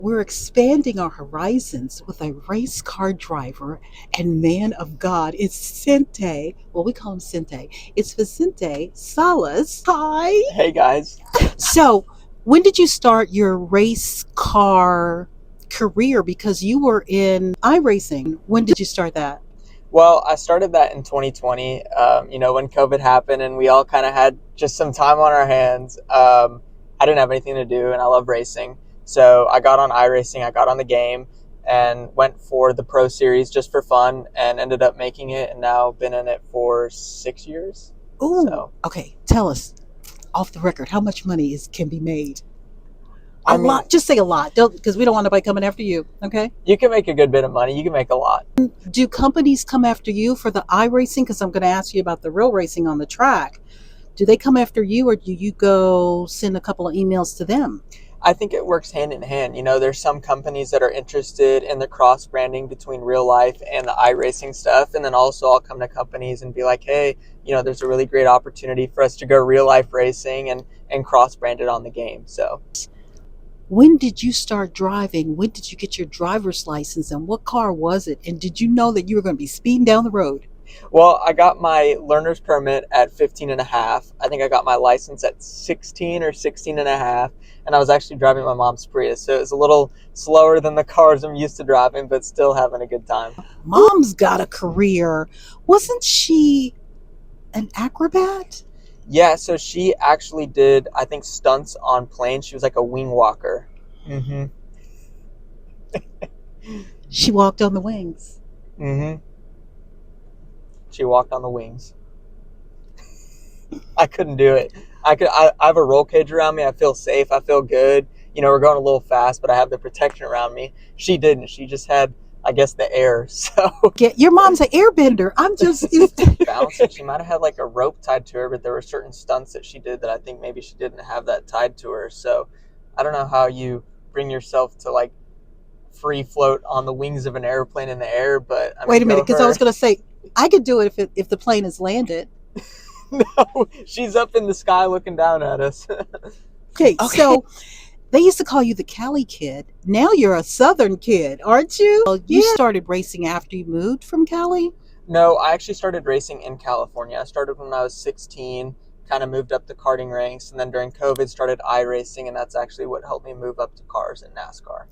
We're expanding our horizons with a race car driver and man of God. It's Vicente. Well, we call him Vicente. It's Vicente Salas. Hi. Hey guys. So, when did you start your race car career? Because you were in iRacing. When did you start that? Well, I started that in 2020, when COVID happened and we all kind of had just some time on our hands. I didn't have anything to do and I love racing. So I got on iRacing, I got on the game and went for the Pro Series just for fun and ended up making it and now been in it for 6 years. Ooh, So, okay. Tell us off the record how much money can be made. A I mean, lot. Just say a lot. Don't, because we don't want nobody coming after you. Okay. you can make a good bit of money. You can make a lot. Do companies come after you for the iRacing? Because I'm going to ask you about the real racing on the track. Do they come after you, or do you go send a couple of emails to them? I think it works hand in hand. There's some companies that are interested in the cross branding between real life and the iRacing stuff. And then also I'll come to companies and be like, hey, there's a really great opportunity for us to go real life racing and cross brand it on the game. So When did you start driving? When did you get your driver's license, and what car was it? And did you know that you were going to be speeding down the road? well, I got my learner's permit at 15 and a half. I think I got my license at 16 or 16 and a half. And I was actually driving my mom's Prius. So it was a little slower than the cars I'm used to driving, but still having a good time. Mom's got a career. Wasn't she an acrobat? Yeah, so she actually did, I think, stunts on planes. She was like a wing walker. Mm-hmm. She walked on the wings. Mm-hmm. She walked on the wings. I couldn't do it. I have a roll cage around me. I feel safe. I feel good. We're going a little fast, but I have the protection around me. She didn't. She just had, I guess, the air. So Your mom's an airbender. I'm just. bouncing. She might have had like a rope tied to her, but there were certain stunts that she did that I think maybe she didn't have that tied to her. So I don't know how you bring yourself to like free float on the wings of an airplane in the air, but I mean, Wait a minute, go because I her. was going to say I could do it if the plane is landed. No, she's up in the sky looking down at us. Okay, so they used to call you the Cali kid. Now you're a Southern kid, aren't you? Well, you started racing after you moved from Cali? No, I actually started racing in California. I started when I was 16, kind of moved up the karting ranks, and then during COVID started iRacing, and that's actually what helped me move up to cars in NASCAR.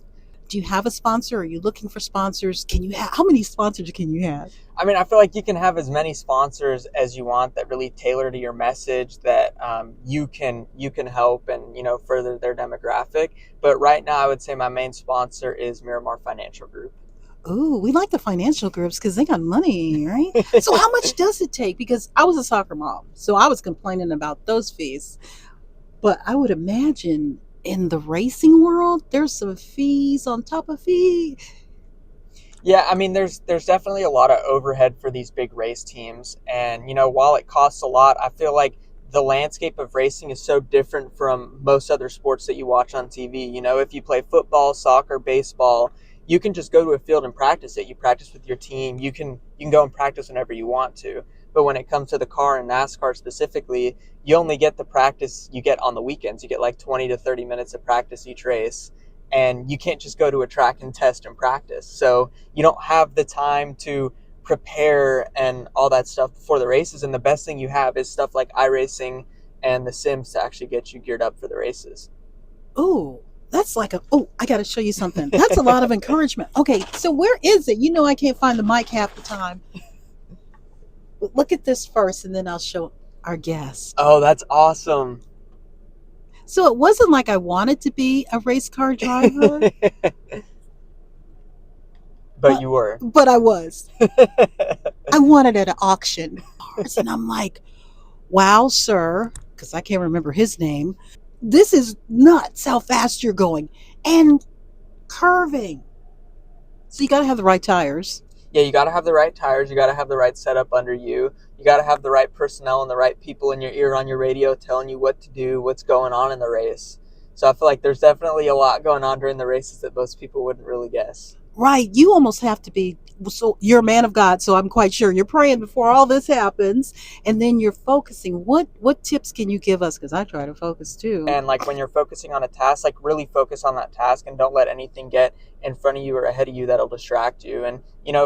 Do you have a sponsor? Are you looking for sponsors? Can you have, how many sponsors can you have? I mean, I feel like you can have as many sponsors as you want that really tailor to your message, that you can help and further their demographic. But right now, I would say my main sponsor is Miramar Financial Group. Ooh, we like the financial groups because they got money, right? So how much does it take? Because I was a soccer mom, so I was complaining about those fees. But I would imagine in the racing world, there's some fees on top of fees. Yeah, I mean, there's definitely a lot of overhead for these big race teams, and while it costs a lot, I feel like the landscape of racing is so different from most other sports that you watch on TV. If you play football, soccer, baseball, you can just go to a field and practice it. You practice with your team. You can go and practice whenever you want to. But when it comes to the car and NASCAR specifically, you only get the practice you get on the weekends. You get like 20 to 30 minutes of practice each race. And you can't just go to a track and test and practice. So you don't have the time to prepare and all that stuff before the races. And the best thing you have is stuff like iRacing and the Sims to actually get you geared up for the races. Oh, that's like I got to show you something. That's a lot of encouragement. Okay, so where is it? I can't find the mic half the time. Look at this first, and then I'll show our guest. Oh, that's awesome. So it wasn't like I wanted to be a race car driver, But you were. but I was. I wanted at an auction. And I'm like, wow, sir, because I can't remember his name. This is nuts how fast you're going. And curving. So you got to have the right tires. Yeah, you got to have the right tires. You got to have the right setup under you. You got to have the right personnel and the right people in your ear on your radio telling you what to do, what's going on in the race. So I feel like there's definitely a lot going on during the races that most people wouldn't really guess. Right. You almost have to be, so you're a man of God, so I'm quite sure you're praying before all this happens, and then you're focusing. What tips can you give us? Because I try to focus too. And like when you're focusing on a task, like really focus on that task and don't let anything get in front of you or ahead of you that'll distract you. And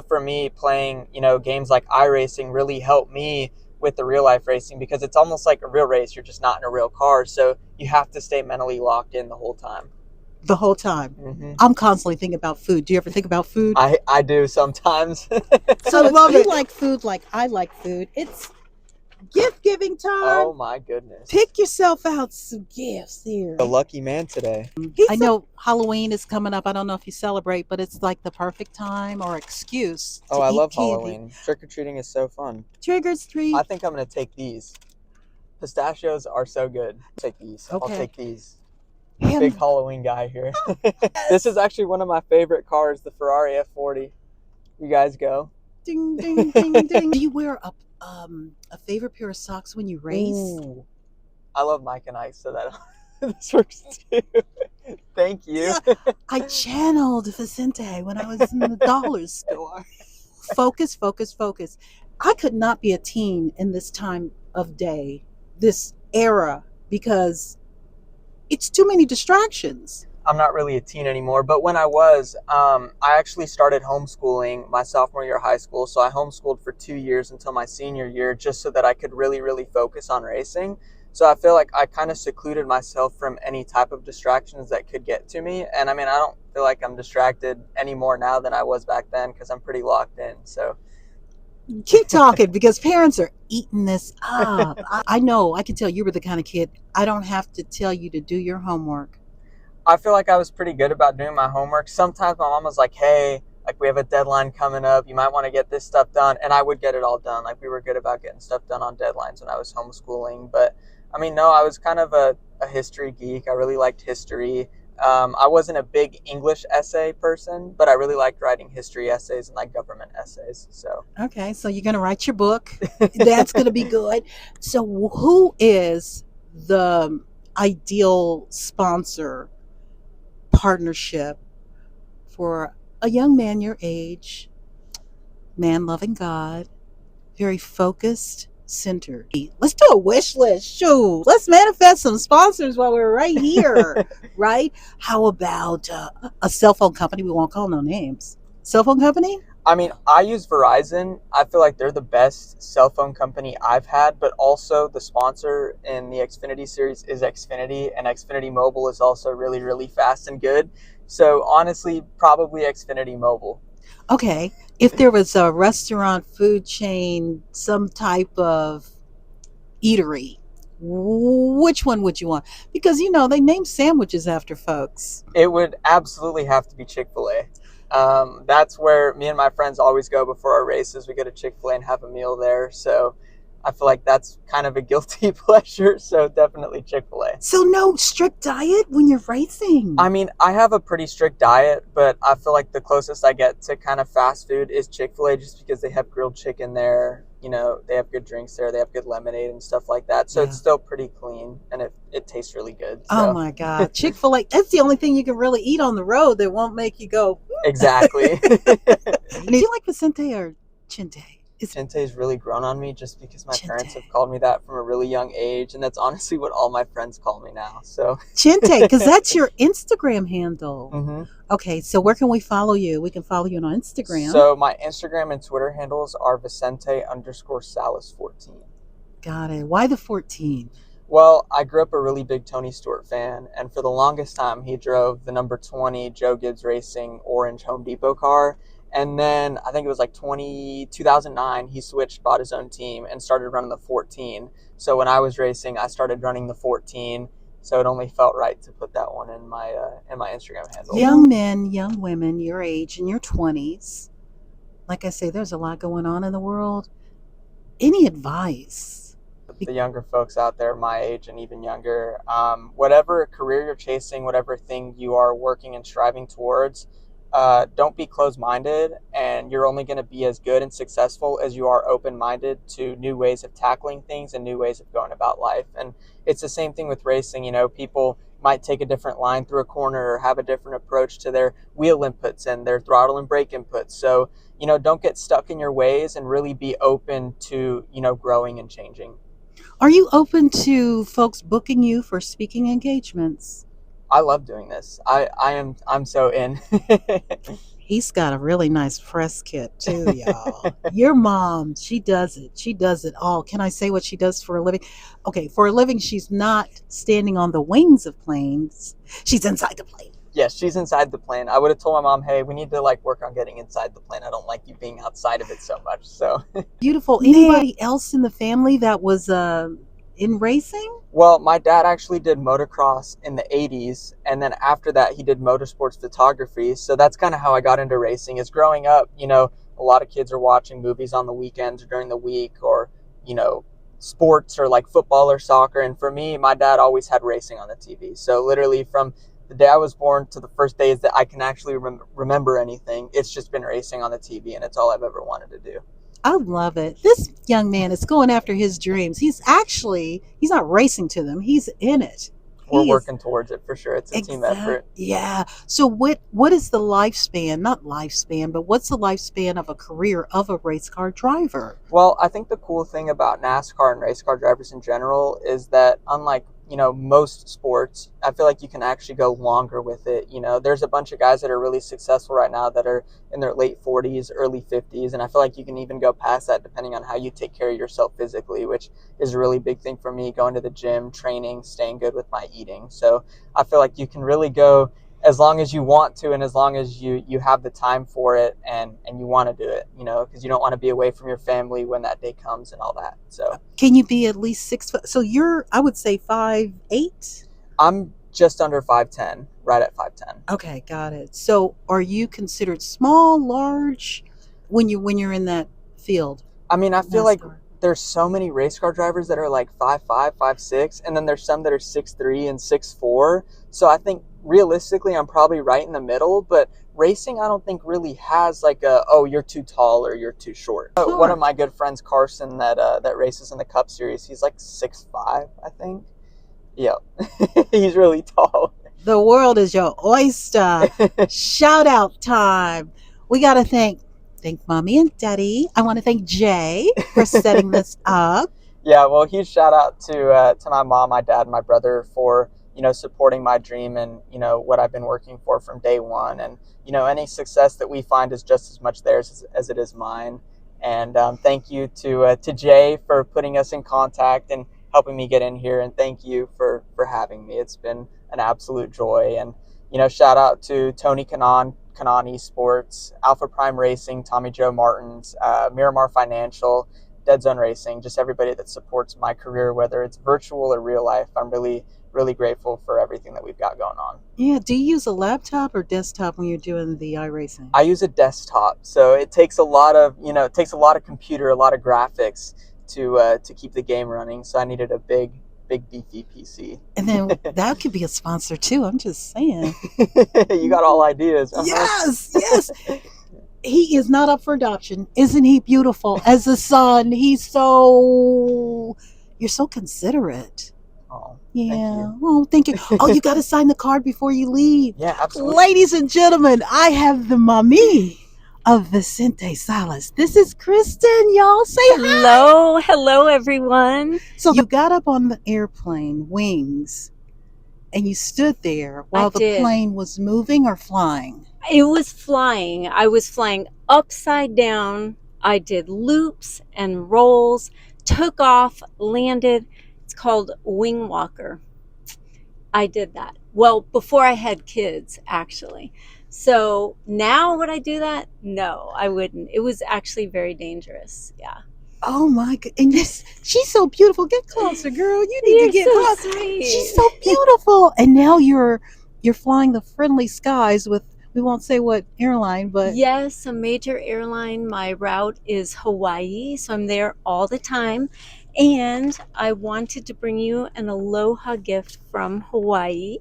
for me, playing games like iRacing really helped me with the real life racing, because it's almost like a real race. You're just not in a real car, so you have to stay mentally locked in the whole time. The whole time. Hmm. I'm constantly thinking about food. Do you ever think about food? I do sometimes. So I if love you it. like food like I like food, it's gift giving time. Oh my goodness. Pick yourself out some gifts here. A lucky man today. I know Halloween is coming up. I don't know if you celebrate, but it's like the perfect time or excuse to Oh, I eat love candy. Halloween. Trick-or-treating is so fun. Triggers treat. I think I'm going to take these. Pistachios are so good. Take these. Okay. I'll take these. And Big Halloween guy here. This is actually one of my favorite cars, the Ferrari F40. You guys go. ding, ding, ding, ding. Do you wear a favorite pair of socks when you race? Ooh. I love Mike and Ike, so that this works too. Thank you. Yeah. I channeled Vicente when I was in the dollar store. Focus, focus, focus. I could not be a teen in this time of day, this era, because it's too many distractions. I'm not really a teen anymore, but when I was, I actually started homeschooling my sophomore year of high school. So I homeschooled for 2 years until my senior year, just so that I could really, really focus on racing. So I feel like I kind of secluded myself from any type of distractions that could get to me. And I mean, I don't feel like I'm distracted any more now than I was back then, because I'm pretty locked in. So Keep talking, because parents are eating this up. I know, I can tell you were the kind of kid, I don't have to tell you to do your homework. I feel like I was pretty good about doing my homework. Sometimes my mom was like, hey, like we have a deadline coming up. You might want to get this stuff done. And I would get it all done. Like we were good about getting stuff done on deadlines when I was homeschooling. But I mean, no, I was kind of a history geek. I really liked history. I wasn't a big English essay person, but I really liked writing history essays and like government essays. So Okay, so you're going to write your book. That's going to be good. So who is the ideal sponsor partnership for a young man your age, man loving God, very focused, centered? Let's do a wish list. Shoot, let's manifest some sponsors while we're right here, right? How about a cell phone company? We won't call no names. Cell phone company? I mean, I use Verizon. I feel like they're the best cell phone company I've had, but also the sponsor in the Xfinity series is Xfinity, and Xfinity Mobile is also really, really fast and good. So honestly, probably Xfinity Mobile. Okay, if there was a restaurant, food chain, some type of eatery, which one would you want? Because, they name sandwiches after folks. It would absolutely have to be Chick-fil-A. That's where me and my friends always go before our races. We go to Chick-fil-A and have a meal there. So I feel like that's kind of a guilty pleasure. So definitely Chick-fil-A. So no strict diet when you're racing? I mean, I have a pretty strict diet, but I feel like the closest I get to kind of fast food is Chick-fil-A, just because they have grilled chicken there. They have good drinks there. They have good lemonade and stuff like that. So It's still pretty clean, and it tastes really good. So. Oh my God. Chick-fil-A, that's the only thing you can really eat on the road that won't make you go. Exactly. Do you like Vicente or Chinte? Chinte's really grown on me, just because my parents have called me that from a really young age, and that's honestly what all my friends call me now. So Chinte, because that's your Instagram handle. Mm-hmm. Okay, so where can we follow you? We can follow you on Instagram. So my Instagram and Twitter handles are Vicente_Salas14. Got it. Why the 14? Well, I grew up a really big Tony Stewart fan, and for the longest time, he drove the number 20 Joe Gibbs Racing orange Home Depot car. And then I think it was like 2009, he bought his own team and started running the 14. So when I was racing, I started running the 14. So it only felt right to put that one in my Instagram handle. Young men, young women, your age, in your 20s. Like I say, there's a lot going on in the world. Any advice? The younger folks out there, my age and even younger, whatever career you're chasing, whatever thing you are working and striving towards, don't be closed-minded, and you're only going to be as good and successful as you are open-minded to new ways of tackling things and new ways of going about life. And it's the same thing with racing. People might take a different line through a corner or have a different approach to their wheel inputs and their throttle and brake inputs. So, don't get stuck in your ways and really be open to, growing and changing. Are you open to folks booking you for speaking engagements? I love doing this. I'm so in. He's got a really nice press kit too, y'all. Your mom, she does it. She does it all. Can I say what she does for a living? Okay, for a living, she's not standing on the wings of planes. She's inside the plane. Yes, she's inside the plane. I would have told my mom, hey, we need to work on getting inside the plane. I don't like you being outside of it so much. So Beautiful. Anybody else in the family that was in racing? Well, my dad actually did motocross in the 80s, and then after that he did motorsports photography. So that's kind of how I got into racing. Is growing up, a lot of kids are watching movies on the weekends or during the week, or sports or like football or soccer. And for me, my dad always had racing on the TV. So literally from the day I was born to the first days that I can actually remember anything, it's just been racing on the TV, and it's all I've ever wanted to do. I love it. This young man is going after his dreams. He's not racing to them. He's in it. We're working towards it for sure. It's a team effort. Yeah. So what is the lifespan, not lifespan, but what's the lifespan of a career of a race car driver? Well, I think the cool thing about NASCAR and race car drivers in general is that unlike most sports, I feel like you can actually go longer with it. There's a bunch of guys that are really successful right now that are in their late 40s, early 50s, and I feel like you can even go past that depending on how you take care of yourself physically, which is a really big thing for me, going to the gym, training, staying good with my eating. So I feel like you can really go as long as you want to, and as long as you have the time for it and you want to do it, because you don't want to be away from your family when that day comes and all that. So can you be at least 6 foot? So you're, I would say 5'8"? I'm just under 5'10", right at 5'10". Okay, got it. So are you considered small, large when you're in that field? I mean, I feel like there's so many race car drivers that are like 5'5", 5'6", and then there's some that are 6'3" and 6'4". So I think realistically, I'm probably right in the middle, but racing, I don't think really has like you're too tall or you're too short. Sure. One of my good friends, Carson, that races in the Cup Series, he's like 6'5", I think. Yeah, he's really tall. The world is your oyster. Shout out time. We got to thank Mommy and Daddy. I want to thank Jay for setting this up. Yeah, well, huge shout out to my mom, my dad, and my brother for supporting my dream and what I've been working for from day one. And any success that we find is just as much theirs as it is mine. And thank you to Jay for putting us in contact and helping me get in here. And thank you for having me. It's been an absolute joy. And shout out to Tony Kanan Esports, Alpha Prime Racing, Tommy Joe Martins, Miramar Financial, Dead Zone Racing, just everybody that supports my career, whether it's virtual or real life. I'm really, really grateful for everything that we've got going on. Yeah. Do you use a laptop or desktop when you're doing the iRacing? I use a desktop, so it takes a lot of computer, a lot of graphics to keep the game running. So I needed a big beefy PC. And then that could be a sponsor too. I'm just saying. You got all ideas. Uh-huh. Yes. He is not up for adoption. Isn't he beautiful as a son? You're so considerate. Oh, yeah. Oh, thank you. Oh, you got to sign the card before you leave. Yeah, absolutely. Ladies and gentlemen, I have the mommy of Vicente Salas. This is Kristen. Y'all say hello. Hello, everyone. So you got up on the airplane wings and you stood there while the plane was moving or flying? It was flying. I was flying upside down. I did loops and rolls, took off, landed. It's called wing walker. I did that. Well, before I had kids, actually. So now would I do that? No, I wouldn't. It was actually very dangerous. Yeah. Oh my God. And she's so beautiful. Get closer, girl. You need to get closer. Sweet. She's so beautiful. And now you're flying the friendly skies with, we won't say what airline, but yes, a major airline. My route is Hawaii, so I'm there all the time. And I wanted to bring you an aloha gift from Hawaii.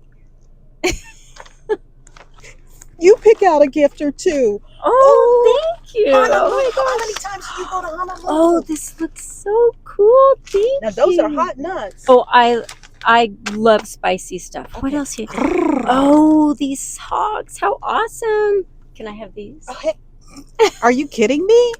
You pick out a gift or two. Oh, thank you. Honolulu. How many times do you go to Honolulu? Oh, this looks so cool. Thank you. Now, those are hot nuts. Oh, I I love spicy stuff. What Okay. else you? Oh, these hogs! How awesome! Can I have these? Okay. Are you kidding me?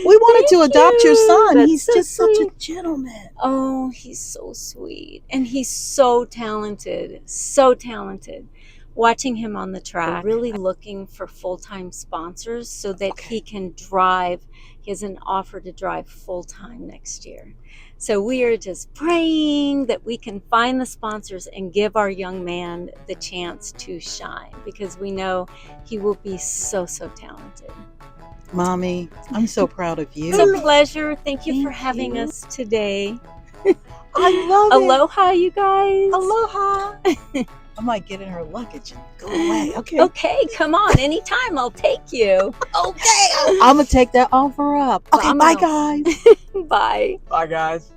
We wanted to Thank adopt your you. son. That's He's so just such a sweet. gentleman. Oh, he's so sweet. And he's so talented. So talented. Watching him on the track, really looking for full-time sponsors so that he can drive. He has an offer to drive full-time next year. So we are just praying that we can find the sponsors and give our young man the chance to shine, because we know he will be so, so talented. Mommy, I'm so proud of you. It's a pleasure. Thank you for Thank having you. us today. I love it. Aloha, you guys. Aloha. I might get in her luggage and go away. Okay. Okay, come on. Anytime, I'll take you. Okay. I'm going to take that offer up. Okay, bye, Vamos. guys. Bye. Bye, guys.